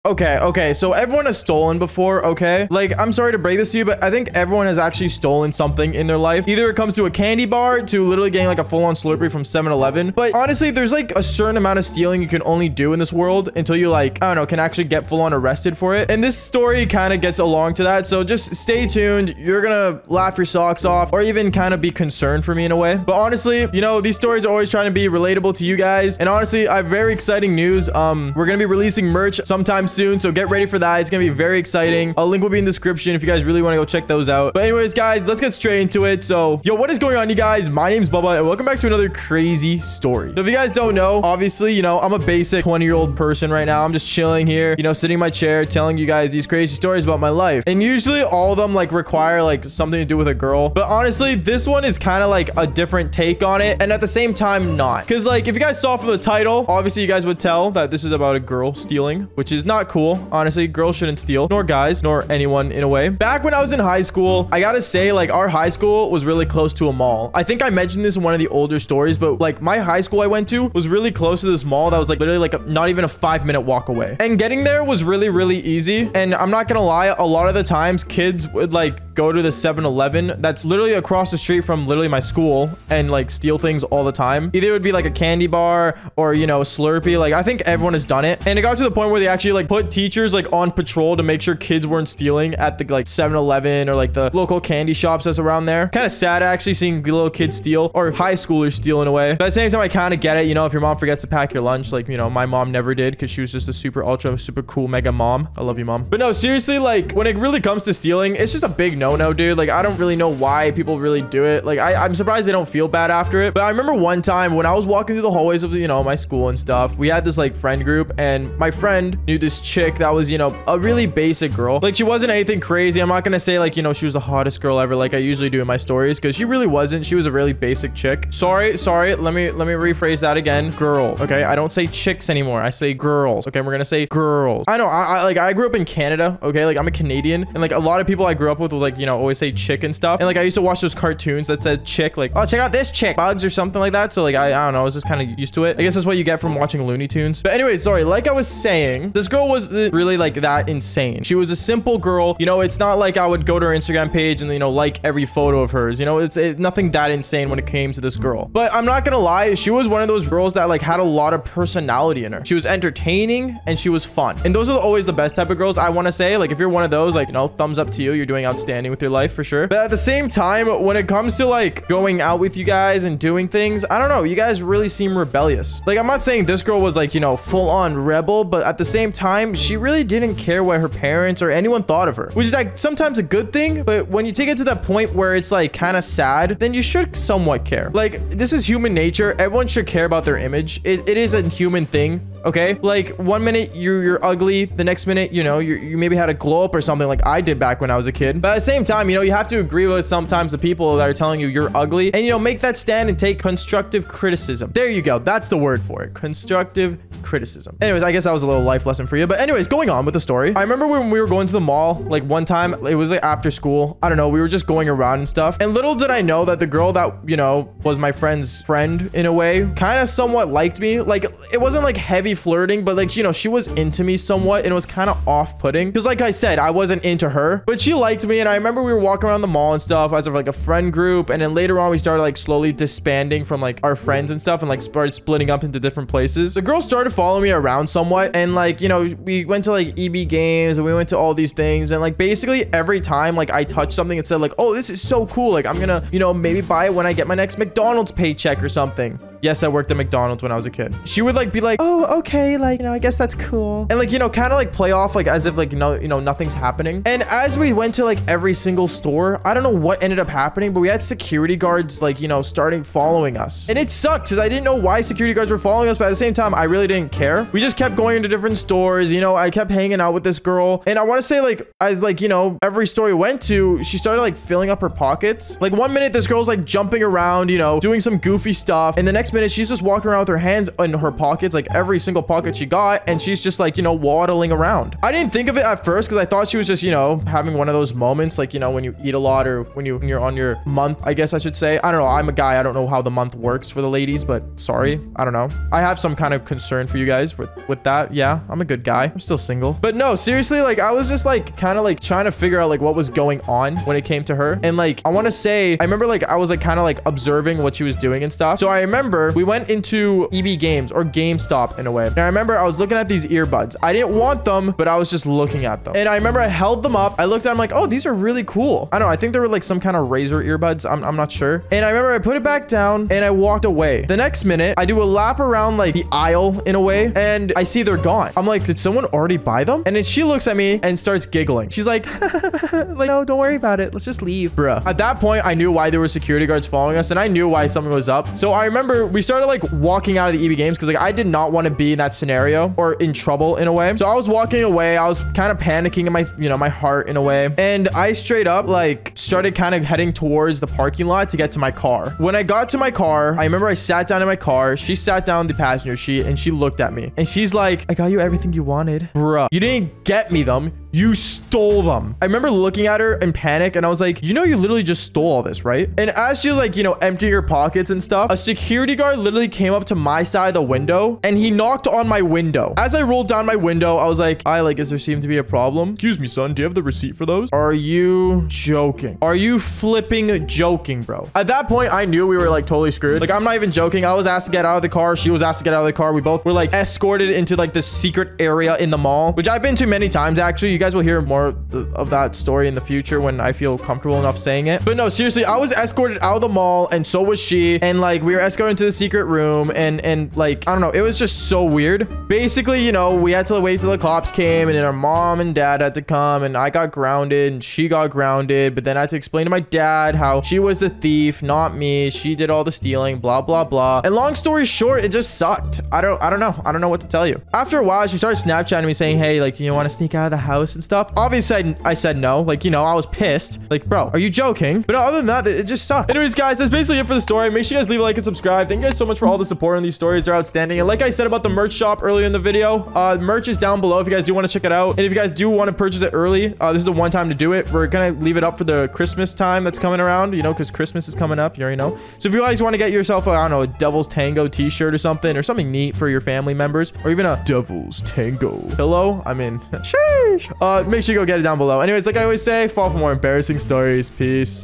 Okay. So everyone has stolen before, okay? Like, I'm sorry to break this to you, but I think everyone has actually stolen something in their life. Either it comes to a candy bar to literally getting like a full-on Slurpee from 7-Eleven. But honestly, there's like a certain amount of stealing you can only do in this world until you like, I don't know, can actually get full-on arrested for it. And this story kind of gets along to that. So just stay tuned. You're gonna laugh your socks off or even kind of be concerned for me in a way. But honestly, you know, these stories are always trying to be relatable to you guys. And honestly, I have very exciting news. We're gonna be releasing merch sometime soon, so get ready for that. It's gonna be very exciting. A link will be in the description if you guys really want to go check those out. But anyways, guys, let's get straight into it. So yo, what is going on, you guys? My name's Bubba and welcome back to another crazy story. So if you guys don't know, obviously, you know, I'm a basic 20-year-old person right now. I'm just chilling here, you know, sitting in my chair telling you guys these crazy stories about my life. And usually all of them like require like something to do with a girl, but honestly this one is kind of like a different take on it, and at the same time not, because like if you guys saw from the title, obviously you guys would tell that this is about a girl stealing, which is not cool. Honestly, girls shouldn't steal, nor guys, nor anyone in a way. Back when I was in high school, I gotta say, like, our high school was really close to a mall. I think I mentioned this in one of the older stories, but like my high school I went to was really close to this mall that was like literally like not even a 5-minute walk away, and getting there was really easy. And I'm not gonna lie, a lot of the times kids would like go to the 7-Eleven that's literally across the street from literally my school and like steal things all the time. Either it would be like a candy bar or, you know, Slurpee. Like I think everyone has done it, and it got to the point where they actually like put teachers like on patrol to make sure kids weren't stealing at the like 7-Eleven or like the local candy shops that's around there. Kind of sad actually seeing the little kids steal, or high schoolers steal in a way. But at the same time, I kind of get it. You know, if your mom forgets to pack your lunch, like, you know, my mom never did because she was just a super cool mega mom. I love you, mom. But no, seriously, like when it really comes to stealing, it's just a big no-no, dude. Like I don't really know why people really do it. Like I'm surprised they don't feel bad after it. But I remember one time when I was walking through the hallways of, you know, my school and stuff, we had this like friend group, and my friend knew this chick that was, you know, a really basic girl. Like she wasn't anything crazy. I'm not gonna say like, you know, she was the hottest girl ever like I usually do in my stories, because she really wasn't. She was a really basic chick. Sorry, let me rephrase that again. Girl, okay? I don't say chicks anymore. I say girls. Okay, we're gonna say girls. I know, I grew up in Canada, okay? Like I'm a Canadian, and like a lot of people I grew up with would like, you know, always say chick and stuff. And like I used to watch those cartoons that said chick, like, oh, check out this chick, Bugs or something like that. So like I don't know, I was just kind of used to it. I guess that's what you get from watching Looney Tunes. But anyway, sorry, like I was saying, this girl was really like that insane. She was a simple girl. You know, it's not like I would go to her Instagram page and, you know, like every photo of hers. You know, it's nothing that insane when it came to this girl. But I'm not gonna lie, she was one of those girls that like had a lot of personality in her. She was entertaining and she was fun. And those are always the best type of girls, I want to say. Like if you're one of those, like, you know, thumbs up to you. You're doing outstanding with your life for sure. But at the same time, when it comes to like going out with you guys and doing things, I don't know, you guys really seem rebellious. Like I'm not saying this girl was like, you know, full on rebel, but at the same time, she really didn't care what her parents or anyone thought of her, which is like sometimes a good thing. But when you take it to that point where it's like kind of sad, then you should somewhat care. Like this is human nature. Everyone should care about their image. It is a human thing. Okay, like one minute you're ugly, the next minute, you know, you maybe had a glow up or something like I did back when I was a kid. But at the same time, you know, you have to agree with sometimes the people that are telling you you're ugly, and, you know, make that stand and take constructive criticism. There you go. That's the word for it. Constructive criticism. Anyways, I guess that was a little life lesson for you. But anyways, going on with the story, I remember when we were going to the mall, like one time, it was like after school, I don't know, we were just going around and stuff, and little did I know that the girl that, you know, was my friend's friend in a way, kind of somewhat liked me. Like it wasn't like heavy flirting, but like, you know, she was into me somewhat, and it was kind of off-putting because like I said, I wasn't into her, but she liked me. And I remember we were walking around the mall and stuff as of like a friend group, and then later on we started like slowly disbanding from like our friends and stuff, and like started splitting up into different places. The girl started following me around somewhat, and like, you know, we went to like EB Games and we went to all these things, and like basically every time like I touched something and said like, oh, this is so cool, like I'm gonna, you know, maybe buy it when I get my next McDonald's paycheck or something. Yes, I worked at McDonald's when I was a kid. She would like be like, oh, okay, like, you know, I guess that's cool. And like, you know, kind of like play off like as if like, you know, nothing's happening. And as we went to like every single store, I don't know what ended up happening, but we had security guards like, you know, starting following us. And it sucked because I didn't know why security guards were following us, but at the same time, I really didn't care. We just kept going into different stores. You know, I kept hanging out with this girl. And I want to say like, as like, you know, every store we went to, she started like filling up her pockets. Like one minute, this girl's like jumping around, you know, doing some goofy stuff. And the next next minute, she's just walking around with her hands in her pockets, like every single pocket she got, and she's just like, you know, waddling around. I didn't think of it at first because I thought she was just, you know, having one of those moments, like, you know, when you eat a lot or when you're on your month, I guess I should say. I don't know. I'm a guy. I don't know how the month works for the ladies, but sorry. I don't know. I have some kind of concern for you guys with that. Yeah, I'm a good guy. I'm still single. But no, seriously, like I was just like kind of like trying to figure out like what was going on when it came to her. And like, I want to say, I remember like I was like kind of like observing what she was doing and stuff. So I remember we went into EB Games or GameStop in a way. And I remember I was looking at these earbuds. I didn't want them, but I was just looking at them. And I remember I held them up. I looked at them like, oh, these are really cool. I don't know. I think they were like some kind of Razer earbuds. I'm not sure. And I remember I put it back down and I walked away. The next minute, I do a lap around like the aisle in a way and I see they're gone. I'm like, did someone already buy them? And then she looks at me and starts giggling. She's like, like, no, don't worry about it. Let's just leave, bruh. At that point, I knew why there were security guards following us and I knew why something was up. So I remember we started like walking out of the EB Games because like I did not want to be in that scenario or in trouble in a way. So I was walking away. I was kind of panicking in my, you know, my heart in a way. And I straight up like started kind of heading towards the parking lot to get to my car. When I got to my car, I remember I sat down in my car. She sat down in the passenger seat and she looked at me and she's like, I got you everything you wanted. Bruh, you didn't get me them. You stole them. I remember looking at her in panic and I was like, you know, you literally just stole all this, right? And as she like, you know, emptying her pockets and stuff, a security guard literally came up to my side of the window and he knocked on my window. As I rolled down my window, I was like, is there seem to be a problem? Excuse me, son. Do you have the receipt for those? Are you joking? Are you flipping joking, bro? At that point, I knew we were like totally screwed. Like, I'm not even joking. I was asked to get out of the car. She was asked to get out of the car. We both were like escorted into like this secret area in the mall, which I've been to many times, actually. You guys will hear more of that story in the future when I feel comfortable enough saying it. But no, seriously, I was escorted out of the mall and so was she. And like, we were escorted to the secret room and like, I don't know. It was just so weird. Basically, you know, we had to wait till the cops came and then our mom and dad had to come and I got grounded and she got grounded. But then I had to explain to my dad how she was the thief, not me. She did all the stealing, blah, blah, blah. And long story short, it just sucked. I don't know. I don't know what to tell you. After a while, she started Snapchatting me saying, hey, like, do you want to sneak out of the house and stuff? Obviously, I said no. Like, you know, I was pissed. Like, bro, are you joking? But other than that, it just sucked. Anyways, guys, that's basically it for the story. Make sure you guys leave a like and subscribe. Thank you guys so much for all the support on these stories. They're outstanding. And like I said about the merch shop earlier in the video, merch is down below if you guys do want to check it out. And if you guys do want to purchase it early, this is the one time to do it. We're going to leave it up for the Christmas time that's coming around, you know, because Christmas is coming up. You already know. So if you guys want to get yourself, I don't know, a Devil's Tango t-shirt or something neat for your family members, or even a Devil's Tango pillow, I mean, sheesh. Make sure you go get it down below. Anyways, like I always say, fall for more embarrassing stories. Peace.